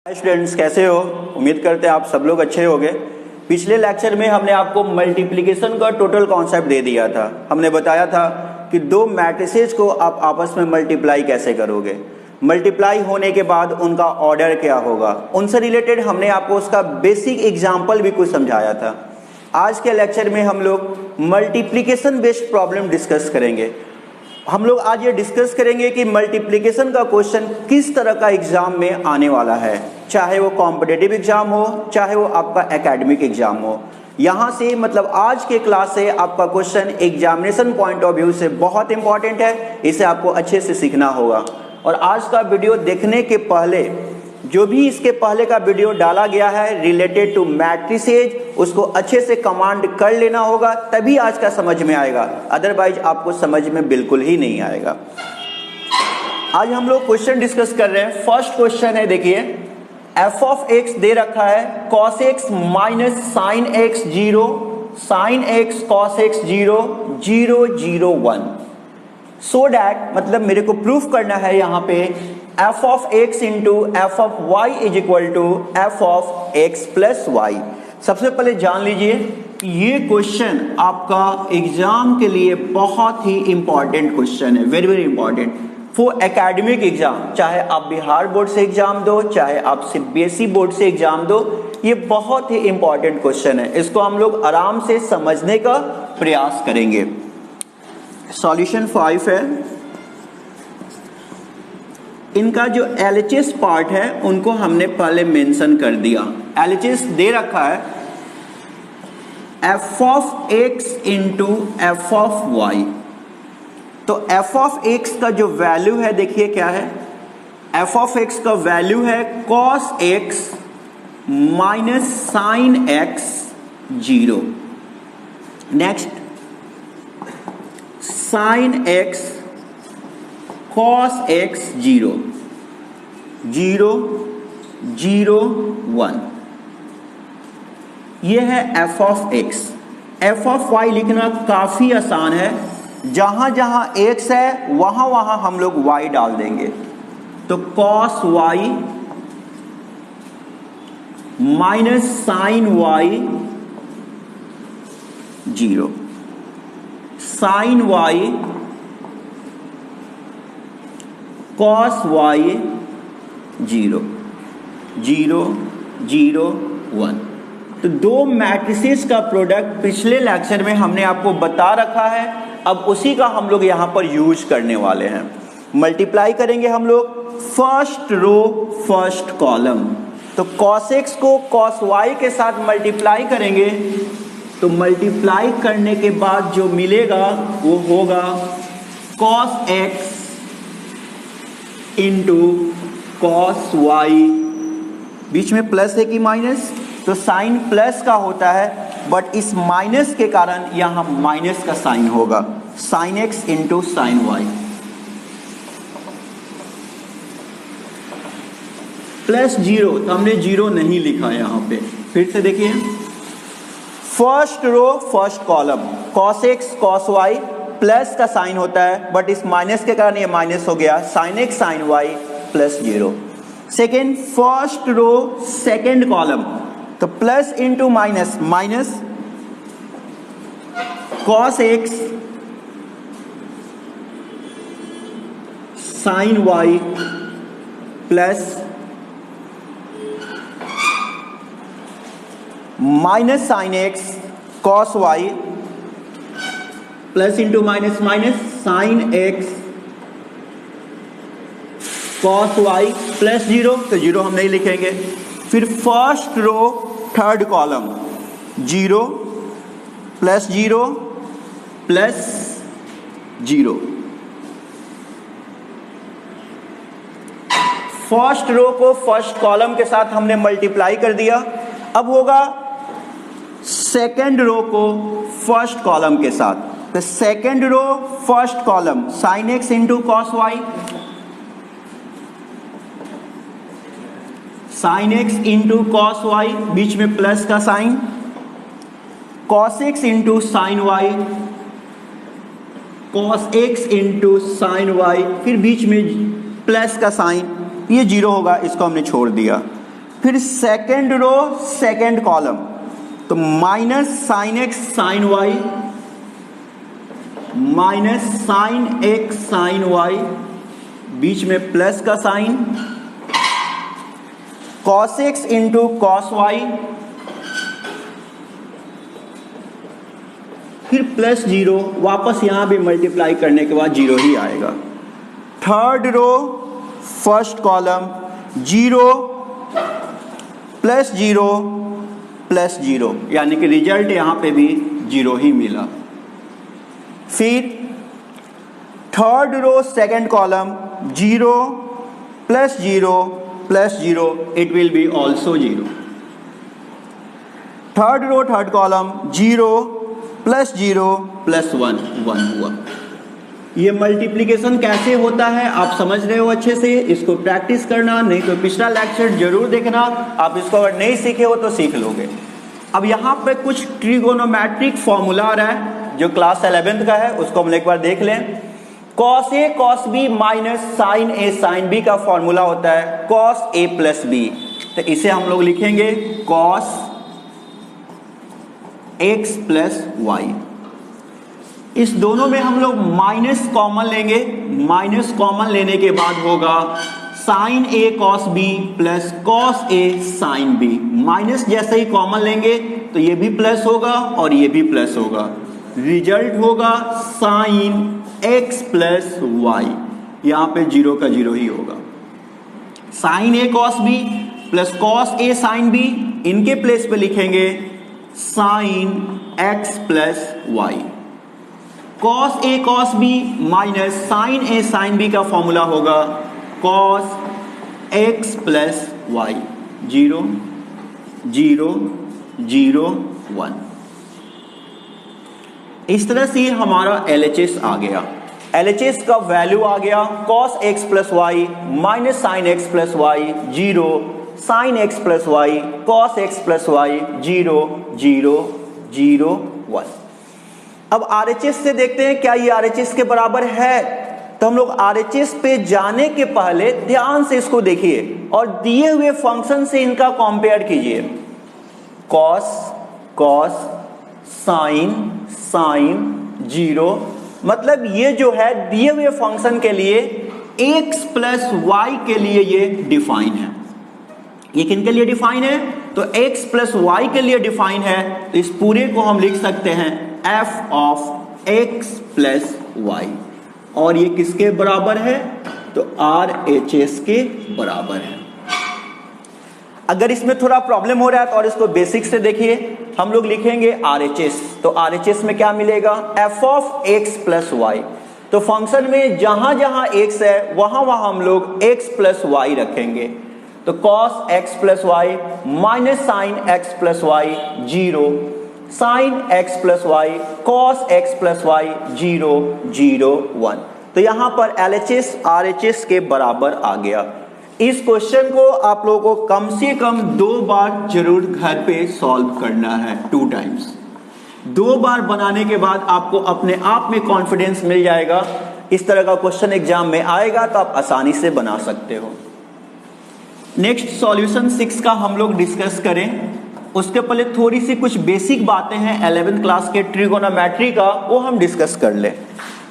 Students कैसे हो? उम्मीद करते हैं आप सब लोग अच्छे होंगे। पिछले लेक्चर में हमने आपको मल्टीप्लिकेशन का टोटल कॉन्सेप्ट दे दिया था। हमने बताया था कि दो मैट्रिसेस को आप आपस में मल्टीप्लाई कैसे करोगे, मल्टीप्लाई होने के बाद उनका ऑर्डर क्या होगा, उनसे रिलेटेड हमने आपको उसका बेसिक एग्जाम्पल भी कुछ समझाया था। आज के लेक्चर में हम लोग मल्टीप्लिकेशन बेस्ड प्रॉब्लम डिस्कस करेंगे। हम लोग आज ये डिस्कस करेंगे कि मल्टीप्लिकेशन का क्वेश्चन किस तरह का एग्जाम में आने वाला है, चाहे वो कॉम्पिटिटिव एग्जाम हो, चाहे वो आपका एकेडमिक एग्जाम हो। यहाँ से मतलब आज के क्लास से आपका question examination point of view से बहुत इंपॉर्टेंट है, इसे आपको अच्छे से सीखना होगा। और आज का वीडियो देखने के पहले जो भी इसके पहले का वीडियो डाला गया है रिलेटेड टू मैट्रिसेज, उसको अच्छे से कमांड कर लेना होगा, तभी आज का समझ में आएगा, अदरवाइज आपको समझ में बिल्कुल ही नहीं आएगा। आज हम लोग क्वेश्चन डिस्कस कर रहे हैं। फर्स्ट क्वेश्चन है, देखिए f ऑफ x दे रखा है cos x minus sine x 0, sine x cos x 0, 0 0 1। So that मतलब मेरे को प्रूफ करना है यहाँ पे f of x into f of y is equal to f of x plus y. सबसे पहले जान लीजिए कि ये क्वेश्चन आपका एग्जाम के लिए बहुत ही इंपॉर्टेंट क्वेश्चन है, very very important for academic exam. चाहे आप बिहार बोर्ड से एग्जाम दो, चाहे आप सीबीएसई बोर्ड से एग्जाम दो, ये बहुत ही इंपॉर्टेंट क्वेश्चन है। इसको हम लोग आराम से समझने का प्रयास करेंगे। सॉल्यूशन 5 है। इनका जो LHS पार्ट है उनको हमने पहले मेंशन कर दिया। LHS दे रखा है f of x into f of y। तो f ऑफ x का जो वैल्यू है देखिए क्या है, f ऑफ x का वैल्यू है cos x minus sine x 0। Next sine x cos x 0, 0 0 1। यह है f of x। f of y लिखना काफी आसान है, जहां जहां x है वहां वहां हम लोग y डाल देंगे। तो cos y minus sine y 0, sine y cos y 0, 0 0 1। तो दो मैट्रिसेस का प्रोडक्ट पिछले लेक्चर में हमने आपको बता रखा है, अब उसी का हम लोग यहाँ पर यूज करने वाले हैं। मल्टीप्लाई करेंगे हम लोग फर्स्ट रो फर्स्ट कॉलम। तो cos x को cos y के साथ मल्टीप्लाई करेंगे, तो मल्टीप्लाई करने के बाद जो मिलेगा वो होगा cos x into cos y, बीच में प्लस है कि माइनस, तो साइन प्लस का होता है, बट इस माइनस के कारण यहां माइनस का साइन होगा, sine x into sine y plus 0। तो हमने 0 नहीं लिखा यहां पे। फिर से देखिए first row first column, cos x cos y plus का साइन होता है, बट इस माइनस के कारण ये माइनस हो गया, sine x sine y plus 0। Second first row second column, तो plus into minus, minus cos x sine y plus minus sine x cos y plus into minus, minus sine x cos y plus 0, तो 0 हम नहीं लिखेंगे। फिर first row third column, 0 plus 0 plus 0। First row को first column के साथ हमने multiply कर दिया। अब होगा सेकेंड रो को फर्स्ट कॉलम के साथ, तो second row first column sine x into cos y, sine x into cos y, बीच में प्लस का sign, cos x into sine y, cos x into sine y, फिर बीच में प्लस का साइन, ये 0 होगा, इसको हमने छोड़ दिया। फिर सेकेंड रो सेकेंड कॉलम, तो minus sine X sine Y, minus sine X sine Y, बीच में प्लस का sign, cos X into cos Y, फिर प्लस जीरो, वापस यहां भी मल्टीप्लाई करने के बाद जीरो ही आएगा। Third row first column, zero plus zero plus zero, यानी कि रिजल्ट यहां पे भी जीरो ही मिला। फिर third row second column, zero plus zero plus zero, it will be also zero. Third row third column, zero plus zero plus one, one हुआ। ये मल्टीप्लिकेशन कैसे होता है आप समझ रहे हो अच्छे से, इसको प्रैक्टिस करना, नहीं तो पिछला लेक्चर जरूर देखना, आप इसको अगर नहीं सीखे हो तो सीख लोगे। अब यहाँ पे कुछ ट्रिगोनोमेट्रिक फॉर्मूला आ रहा है जो क्लास 11th का है, उसको हम एक बार देख लें। Cos A cos B minus sine A sine B का फॉर्मूला होता है कॉस ए प्लस बी, तो इसे हम लोग लिखेंगे कॉस एक्स प्लस वाई। इस दोनों में हम लोग माइनस कॉमन लेंगे, माइनस कॉमन लेने के बाद होगा sine A cos B plus cos A sine B. Minus जैसे ही कॉमन लेंगे तो ये भी प्लस होगा और ये भी प्लस होगा, रिजल्ट होगा साइन एक्स प्लस वाई, यहां पे जीरो का जीरो ही होगा। Sine A cos B plus cos A sine B, इनके प्लेस पे लिखेंगे sine x plus Y. Cos A cos B minus sine A sine B का फॉर्मूला होगा cos x plus Y, zero zero zero one. इस तरह से हमारा LHS आ गया। LHS का वैल्यू आ गया cos x plus y minus sine x plus Y, zero sine x plus Y cos x plus Y, zero zero zero one. अब RHS से देखते हैं क्या ये RHS के बराबर है। तो हम लोग RHS पे जाने के पहले ध्यान से इसको देखिए और दिए हुए फंक्शन से इनका कंपेयर कीजिए। Cos cos sine sine zero, मतलब ये जो है दिए हुए फंक्शन के लिए x प्लस वाई के लिए ये डिफाइन है। ये किनके लिए डिफाइन है? तो x प्लस वाई के लिए डिफाइन है। तो इस पूरे को हम लिख सकते हैं f of x plus y, और ये किसके बराबर है? तो RHS के बराबर है। अगर इसमें थोड़ा प्रॉब्लम हो रहा है तो और इसको बेसिक से देखिए, हम लोग लिखेंगे RHS। तो RHS में क्या मिलेगा? f of x plus y. तो फंक्शन में जहां जहां x है वहां वहां हम लोग x प्लस वाई रखेंगे। तो cos x plus y minus sine x plus Y, zero sine x plus y cos x plus Y, zero zero one. तो यहां पर LHS RHS के बराबर आ गया। इस क्वेश्चन को आप लोगों को कम से कम 2 बार जरूर घर पे सॉल्व करना है, 2 टाइम्स। 2 बार बनाने के बाद आपको अपने आप में कॉन्फिडेंस मिल जाएगा। इस तरह का क्वेश्चन एग्जाम में आएगा तो आप आसानी से बना सकते हो। नेक्स्ट सॉल्यूशन 6 का हम लोग डिस्कस करें। उसके पहले थोड़ी सी कुछ बेसिक बातें हैं 11th क्लास के ट्रिगोनोमेट्री का, वो हम डिस्कस कर लें।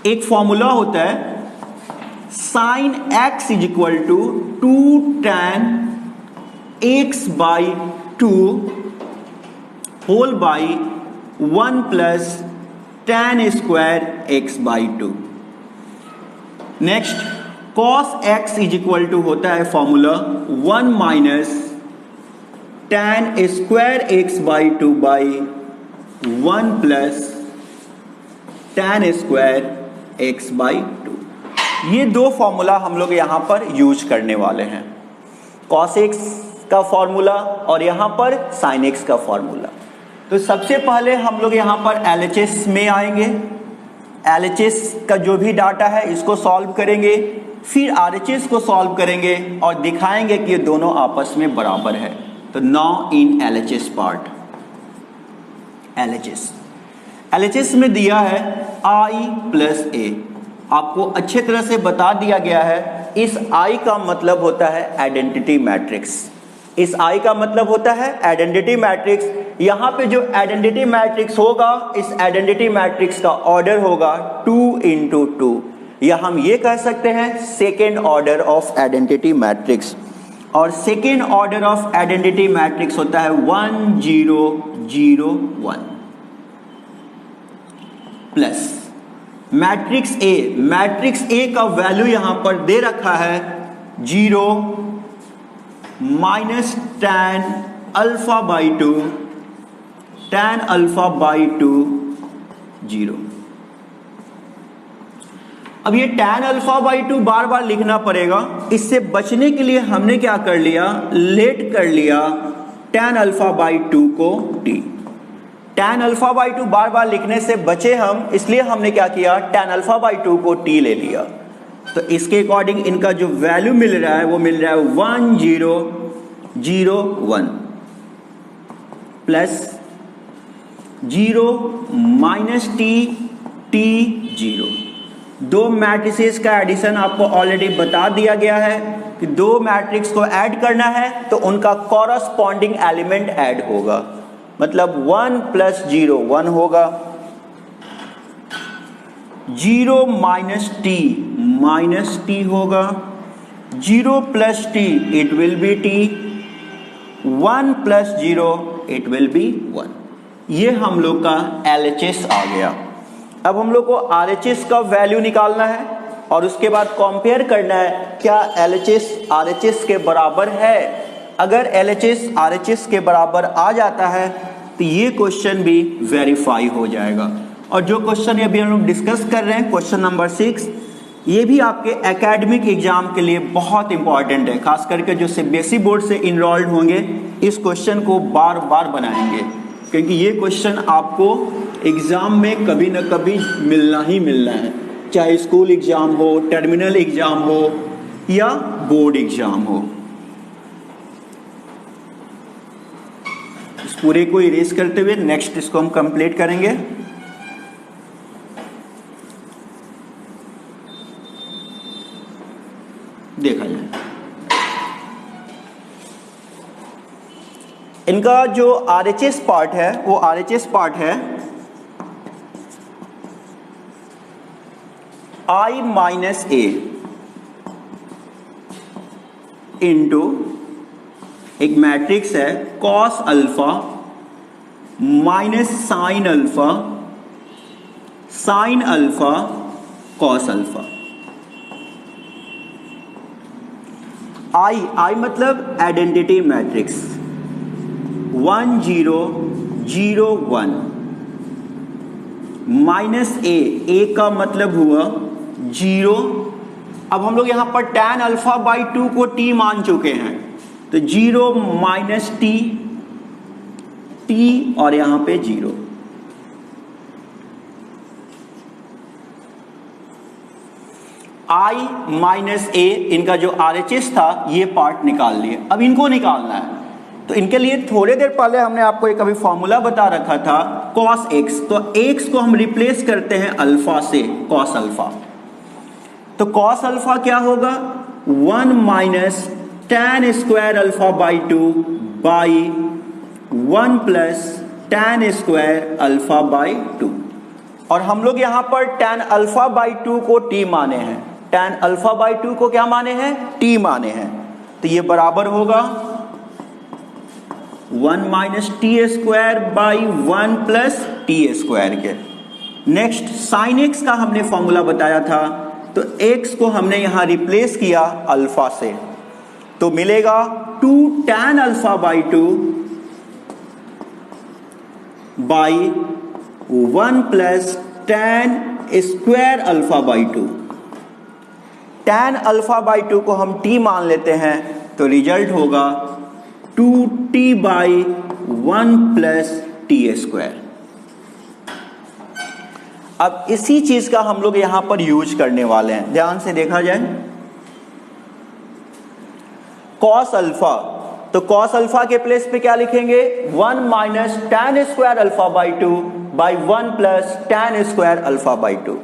एक फॉर्मूला होता है sine x is equal to 2 tan x by 2 whole by 1 plus tan square x by 2। Next cos x is equal to होता है formula 1 minus tan square x by 2 by 1 plus tan square x by 2। ये 2 formula हम लोग यहां पर use करने वाले हैं, cos x का फॉर्मूला और यहां पर sin x का फॉर्मूला। तो सबसे पहले हम लोग यहां पर LHS में आएंगे। LHS का जो भी डाटा है इसको सॉल्व करेंगे, फिर RHS को सॉल्व करेंगे और दिखाएंगे कि ये दोनों आपस में बराबर है। तो now in LHS part, LHS में दिया है I प्लस A। आपको अच्छे तरह से बता दिया गया है, इस I का मतलब होता है आइडेंटिटी मैट्रिक्स। इस I का मतलब होता है आइडेंटिटी मैट्रिक्स। यहाँ पे जो आइडेंटिटी मैट्रिक्स होगा, इस आइडेंटिटी मैट्रिक्स का ऑर्डर होगा 2 × 2, या हम ये कह सकते हैं second order of identity matrix. और second order of identity matrix होता है 1 0 0 1 प्लस मैट्रिक्स ए का वैल्यू यहां पर दे रखा है 0 माइनस tan अल्फा बाई 2 0। अब ये tan अल्फा बाई 2 बार बार लिखना पड़ेगा, इससे बचने के लिए हमने क्या कर लिया, लेट कर लिया tan अल्फा बाई 2 को t। tan अल्फा बाई 2 बार बार लिखने से बचे हम, इसलिए हमने क्या किया, tan अल्फा बाई 2 को t ले लिया। तो इसके अकॉर्डिंग इनका जो वैल्यू मिल रहा है वो मिल रहा है 1 0 0 1 प्लस 0 माइनस t 0। दो मैट्रिसेस का एडिशन आपको ऑलरेडी बता दिया गया है कि दो मैट्रिक्स को ऐड करना है तो उनका कॉरस्पॉन्डिंग एलिमेंट ऐड होगा, मतलब 1 प्लस 0 1 होगा, 0 माइनस t होगा, 0 plus t it will B t, 1 plus 0 it will B 1। ये हम लोग का LHS आ गया। अब हम लोग को RHS का वैल्यू निकालना है और उसके बाद कंपेयर करना है क्या LHS RHS के बराबर है। अगर LHS RHS के बराबर आ जाता है तो ये क्वेश्चन भी वेरीफाई हो जाएगा। और जो क्वेश्चन अभी हम लोग डिस्कस कर रहे हैं, क्वेश्चन नंबर 6, ये भी आपके एकेडमिक एग्जाम के लिए बहुत इंपॉर्टेंट है। खास करके जो CBSE बोर्ड से इनरोल्ड होंगे इस क्वेश्चन को बार बार बनाएंगे, क्योंकि ये क्वेश्चन आपको एग्जाम में कभी न कभी मिलना ही मिलना है, चाहे स्कूल एग्जाम हो, टर्मिनल एग्जाम हो या बोर्ड एग्जाम हो। इस पूरे को इरेज करते हुए नेक्स्ट इसको हम कंप्लीट करेंगे। देखा जाए इनका जो RHS पार्ट है वो RHS पार्ट है I माइनस a इंटू एक मैट्रिक्स है cos alpha minus sine alpha cos alpha. I मतलब आइडेंटिटी मैट्रिक्स 1 0 0 1 माइनस a का मतलब हुआ 0। अब हम लोग यहां पर tan अल्फा बाई 2 को t मान चुके हैं, तो 0 माइनस t और यहां पे 0। I माइनस a इनका जो RHS था ये पार्ट निकाल लिए। अब इनको निकालना है तो इनके लिए थोड़ी देर पहले हमने आपको एक अभी फॉर्मूला बता रखा था cos x, तो x को हम रिप्लेस करते हैं अल्फा से, cos अल्फा। तो cos अल्फा क्या होगा, 1 minus tan square alpha by 2 by 1 plus tan square alpha by 2। और हम लोग यहां पर tan अल्फा बाई 2 को t माने हैं, tan अल्फा बाई 2 को क्या माने हैं, t माने हैं। तो ये बराबर होगा 1 minus T square by 1 plus T square के। नेक्स्ट साइन एक्स का हमने फॉर्मूला बताया था, तो एक्स को हमने यहां रिप्लेस किया अल्फा से, तो मिलेगा 2 tan alpha by 2 by 1 plus tan square alpha by 2। tan alpha by 2 को हम t मान लेते हैं, तो रिजल्ट होगा 2t by 1 plus T square. अब इसी चीज का हम लोग यहां पर यूज करने वाले हैं, ध्यान से देखा जाए। cos अल्फा, तो cos अल्फा के प्लेस पे क्या लिखेंगे, 1 minus tan square alpha by 2 by 1 plus tan square alpha by 2।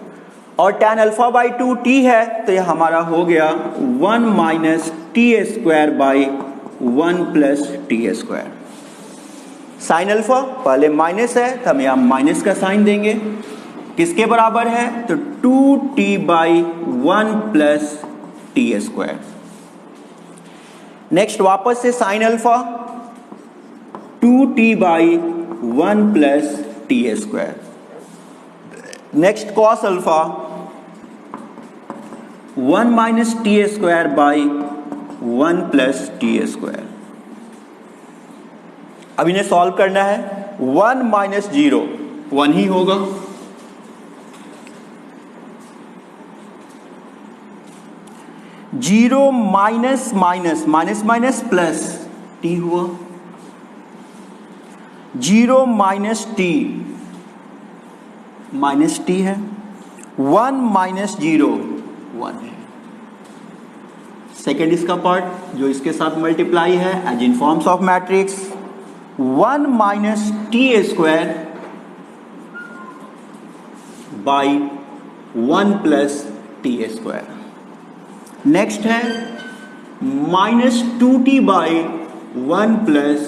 और tan अल्फा बाई 2 t है, तो ये हमारा हो गया 1 minus T square by 1 plus T square. Sine alpha पहले माइनस है तो हम यहाँ माइनस का साइन देंगे, किसके बराबर है तो 2t/1 plus T square. Next वापस से sine alpha 2t/1 plus T square. Next cos alpha 1 minus T square by 1 plus T square. अब इन्हें सॉल्व करना है, 1 माइनस 0 1 ही होगा, 0 minus minus minus minus plus T हुआ, 0 माइनस टी माइनस टी है, 1 minus 0 1 है। सेकेंड इसका पार्ट जो इसके साथ मल्टीप्लाई है as in forms of matrix 1 minus T square by 1 plus T square. Next है minus 2t/1 plus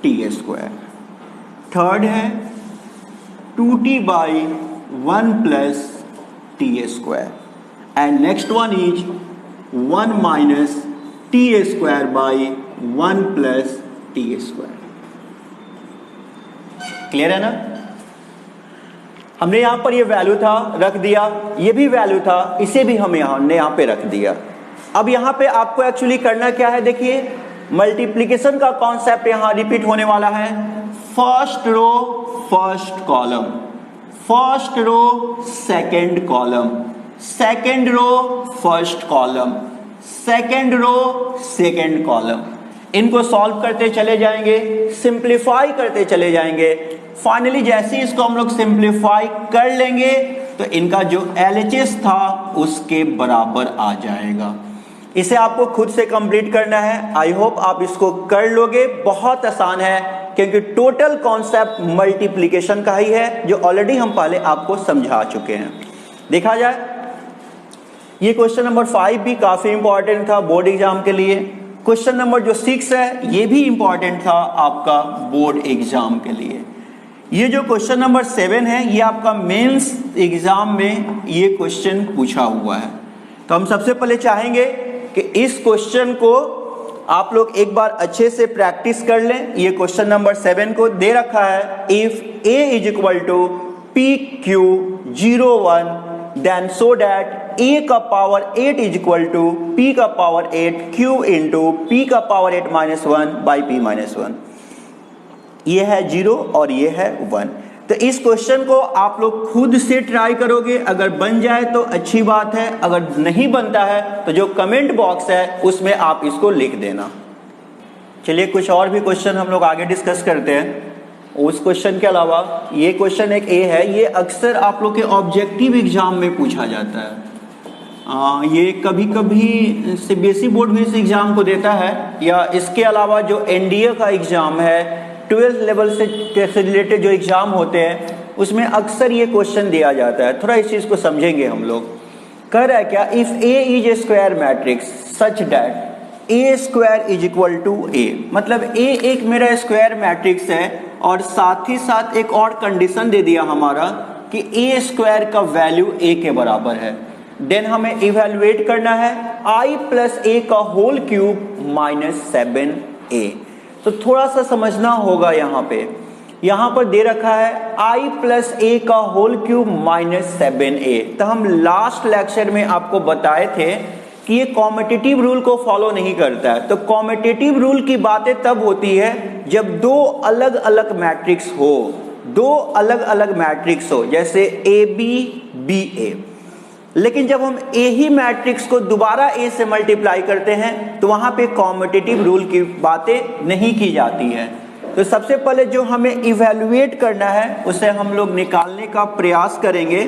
T square. Third है 2t/1 plus T square and next one is 1 minus T square by 1 plus T square. Clear है ना? हमने यहां पर ये value था रख दिया, ये भी वैल्यू था, इसे भी हमने यहां पे रख दिया। अब यहां पे आपको एक्चुअली करना क्या है, देखिए मल्टीप्लिकेशन का कॉन्सेप्ट यहां रिपीट होने वाला है। First row first column, first row second column, second row first column, second row second column. इनको सॉल्व करते चले जाएंगे, सिंप्लीफाई करते चले जाएंगे। फाइनली जैसे ही इसको हम लोग सिंप्लीफाई कर लेंगे तो इनका जो LHS था उसके बराबर आ जाएगा। इसे आपको खुद से कंप्लीट करना है। आई होप आप इसको कर लोगे, बहुत आसान है क्योंकि टोटल कॉन्सेप्ट मल्टीप्लिकेशन का ही है जो ऑलरेडी हम पहले आपको समझा चुके हैं। देखा जाए ये क्वेश्चन नंबर 5 भी काफी इंपॉर्टेंट था बोर्ड एग्जाम के लिए। क्वेश्चन नंबर जो 6 है ये भी इंपॉर्टेंट था आपका बोर्ड एग्जाम के लिए। ये जो क्वेश्चन नंबर 7 है ये आपका मेंस एग्जाम में ये क्वेश्चन पूछा हुआ है। तो हम सबसे पहले चाहेंगे कि इस क्वेश्चन को आप लोग एक बार अच्छे से प्रैक्टिस कर लें। ये क्वेश्चन नंबर 7 को दे रखा है, if a is equal to PQ01 then so that a का power 8 is equal to p का पावर 8 q इंटू p का power 8 minus 1 by p minus 1। ये है 0 और ये है 1। तो इस क्वेश्चन को आप लोग खुद से ट्राई करोगे, अगर बन जाए तो अच्छी बात है, अगर नहीं बनता है तो जो कमेंट बॉक्स है उसमें आप इसको लिख देना। चलिए कुछ और भी क्वेश्चन हम लोग आगे डिस्कस करते हैं। उस क्वेश्चन के अलावा ये क्वेश्चन एक ए है, ये अक्सर आप लोग के ऑब्जेक्टिव एग्जाम में पूछा जाता है। ये कभी कभी CBSE बोर्ड भी इस एग्जाम को देता है, या इसके अलावा जो NDA का एग्जाम है 12th लेवल से रिलेटेड जो एग्जाम होते हैं उसमें अक्सर ये क्वेश्चन दिया जाता है। थोड़ा इस चीज को समझेंगे हम लोग। कह रहा है क्या, if A is A square matrix such that A square is equal to A, मतलब A एक मेरा स्क्वायर मैट्रिक्स है और साथ ही साथ एक और कंडीशन दे दिया हमारा कि A स्क्वायर का वैल्यू A के बराबर है। देन हमें इवेलुएट करना है I प्लस A का होल क्यूब माइनस 7A। तो थोड़ा सा समझना होगा यहाँ पर दे रखा है I प्लस A का होल क्यूब माइनस 7A। तो हम लास्ट लेक्चर में आपको बताए थे कि ये कॉम्पिटिटिव रूल को फॉलो नहीं करता है। तो कॉम्पिटिटिव रूल की बातें तब होती है जब दो अलग अलग मैट्रिक्स हो, दो अलग अलग मैट्रिक्स हो, जैसे AB BA। लेकिन जब हम A ही मैट्रिक्स को दोबारा A से मल्टीप्लाई करते हैं तो वहां पे कॉम्पिटिटिव रूल की बातें नहीं की जाती है। तो सबसे पहले जो हमें इवैल्यूएट करना है उसे हम लोग निकालने का प्रयास करेंगे।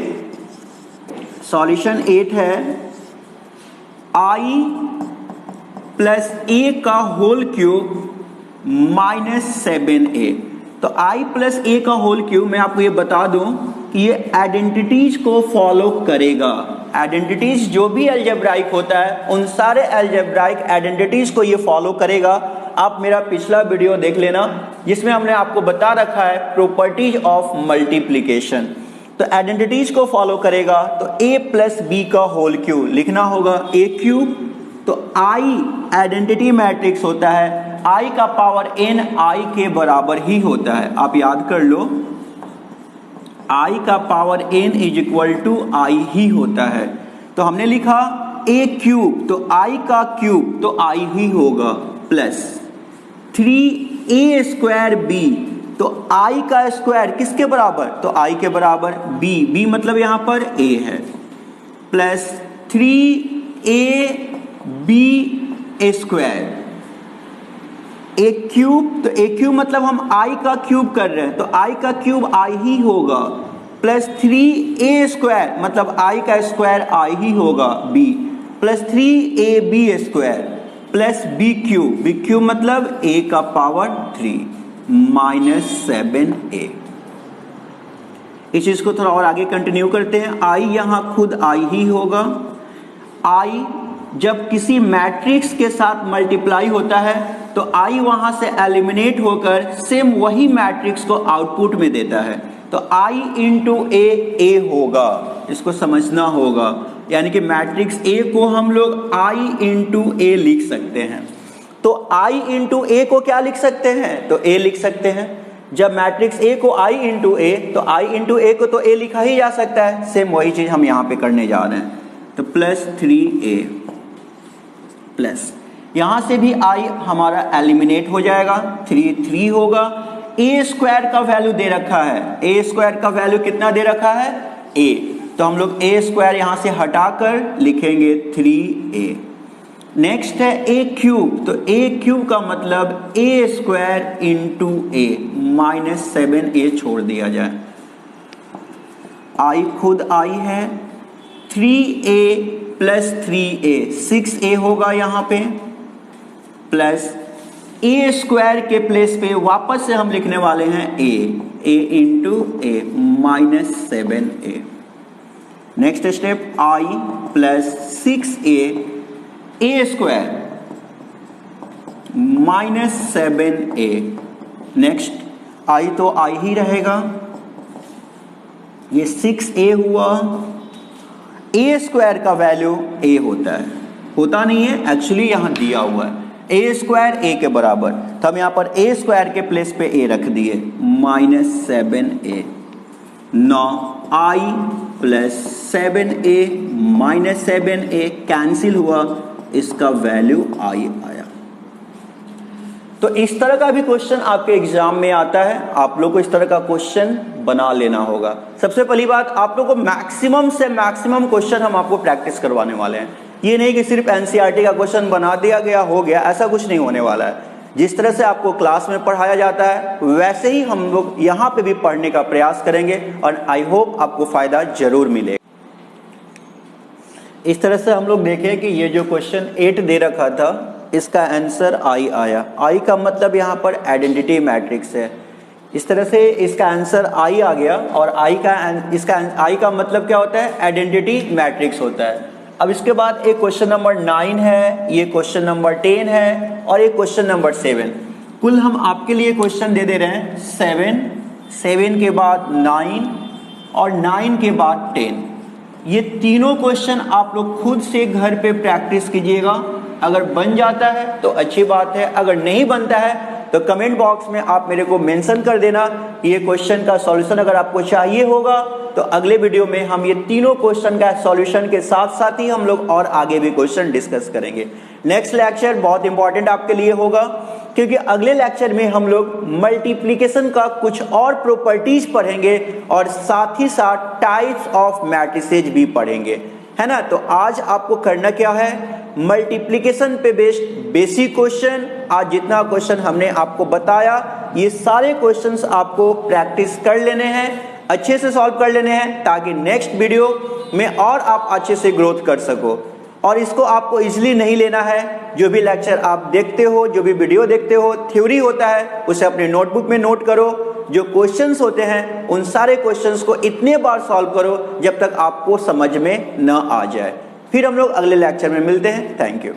सॉल्यूशन 8 है I प्लस A का होल क्यूब माइनस 7A। तो I प्लस A का होल क्यूब मैं आपको ये बता दूं कि ये आइडेंटिटीज को फॉलो करेगा। आइडेंटिटीज जो भी अलजेब्राइक होता है उन सारे अलजेब्राइक आइडेंटिटीज को ये फॉलो करेगा। आप मेरा पिछला वीडियो देख लेना जिसमें हमने आपको बता रखा है प्रॉपर्टीज ऑफ मल्टीप्लिकेशन। तो आइडेंटिटीज को फॉलो करेगा तो a प्लस बी का होल क्यूब लिखना होगा a क्यूब। तो I आइडेंटिटी मैट्रिक्स होता है, I का पावर n I के बराबर ही होता है। आप याद कर लो I का power n is equal to I ही होता है। तो हमने लिखा a क्यूब, तो I का क्यूब तो I ही होगा, प्लस 3a स्क्वायर b, तो I का स्क्वायर किसके बराबर, तो I के बराबर b मतलब यहां पर a है, plus 3ab square, a cube, तो a क्यूब मतलब हम I का क्यूब कर रहे हैं तो I का क्यूब I ही होगा, प्लस 3a स्क्वायर मतलब I का स्क्वायर I ही होगा b, plus 3ab square plus b cube मतलब a का पावर 3 माइनस 7a। इस चीज को थोड़ा और आगे कंटिन्यू करते हैं। I यहां खुद I ही होगा। I जब किसी मैट्रिक्स के साथ मल्टीप्लाई होता है तो I वहां से एलिमिनेट होकर सेम वही मैट्रिक्स को आउटपुट में देता है, तो I इंटू ए होगा, इसको समझना होगा। यानी कि मैट्रिक्स A को हम लोग I इंटू ए लिख सकते हैं। तो I इंटू ए को क्या लिख सकते हैं, तो A लिख सकते हैं। जब मैट्रिक्स A को I इंटू ए, तो I इंटू ए को तो A लिखा ही जा सकता है, सेम वही चीज हम यहाँ पे करने जा रहे हैं। तो प्लस 3a प्लस यहां से भी I हमारा एलिमिनेट हो जाएगा, 3 होगा। a स्क्वायर का वैल्यू दे रखा है, a स्क्वायर का वैल्यू कितना दे रखा है a, तो हम लोग a स्क्वायर यहां से हटाकर लिखेंगे 3a। नेक्स्ट है a क्यूब, तो a क्यूब का मतलब a square into a minus 7a छोड़ दिया जाए। I खुद I है, 3a प्लस 3a 6a होगा यहाँ पे, प्लस a स्क्वायर के प्लेस पे वापस से हम लिखने वाले हैं a into a minus 7a। Next step I plus 6a square minus 7a। Next I तो I ही रहेगा, ये 6a हुआ। a स्क्वायर का वैल्यू a होता है, होता नहीं है एक्चुअली यहां दिया हुआ है, a स्क्वायर a के बराबर, तो हम यहां पर a स्क्वायर के प्लेस पे a रख दिए, minus 7a। Now I plus 7a minus 7a cancel हुआ, इसका वैल्यू I आया। तो इस तरह का भी क्वेश्चन आपके एग्जाम में आता है, आप लोग को इस तरह का क्वेश्चन बना लेना होगा। सबसे पहली बात, आप लोग को मैक्सिमम से मैक्सिमम क्वेश्चन हम आपको प्रैक्टिस करवाने वाले हैं। ये नहीं कि सिर्फ एनसीईआरटी का क्वेश्चन बना दिया गया हो गया, ऐसा कुछ नहीं होने वाला है। जिस तरह से आपको क्लास में पढ़ाया जाता है वैसे ही हम लोग यहाँ पे भी पढ़ने का प्रयास करेंगे और आई होप आपको फायदा जरूर मिलेगा। इस तरह से हम लोग देखें कि ये जो क्वेश्चन 8 दे रखा था इसका आंसर I आया। I का मतलब यहाँ पर आइडेंटिटी मैट्रिक्स है, इस तरह से इसका आंसर I आ गया। और I का मतलब क्या होता है, आइडेंटिटी मैट्रिक्स होता है। अब इसके बाद एक क्वेश्चन नंबर 9 है, ये क्वेश्चन नंबर 10 है और एक क्वेश्चन नंबर 7। कुल हम आपके लिए क्वेश्चन दे रहे हैं 7 के बाद 9 और 9 के बाद 10। ये तीनों क्वेश्चन आप लोग खुद से घर पे प्रैक्टिस कीजिएगा। अगर बन जाता है तो अच्छी बात है, अगर नहीं बनता है तो कमेंट बॉक्स में आप मेरे को मेंशन कर देना। ये क्वेश्चन का सॉल्यूशन अगर आपको चाहिए होगा तो अगले वीडियो में हम ये तीनों क्वेश्चन का सॉल्यूशन के साथ साथ ही हम लोग और आगे भी क्वेश्चन डिस्कस करेंगे। नेक्स्ट लेक्चर बहुत इंपॉर्टेंट आपके लिए होगा क्योंकि अगले लेक्चर में हम लोग मल्टीप्लिकेशन का कुछ और प्रॉपर्टीज पढ़ेंगे और साथ ही साथ टाइप्स ऑफ मैट्रिसेज भी पढ़ेंगे, है ना। तो आज आपको करना क्या है, मल्टीप्लिकेशन पे बेस्ड बेसिक क्वेश्चन, आज जितना क्वेश्चन हमने आपको बताया ये सारे क्वेश्चंस आपको प्रैक्टिस कर लेने हैं, अच्छे से सॉल्व कर लेने हैं ताकि नेक्स्ट वीडियो में और आप अच्छे से ग्रोथ कर सको। और इसको आपको इजीली नहीं लेना है, जो भी लेक्चर आप देखते हो, जो भी वीडियो देखते हो, थ्योरी होता है उसे अपने नोटबुक में नोट करो। जो क्वेश्चंस होते हैं उन सारे क्वेश्चंस को इतने बार सॉल्व करो जब तक आपको समझ में न आ जाए। फिर हम लोग अगले लेक्चर में मिलते हैं। Thank you.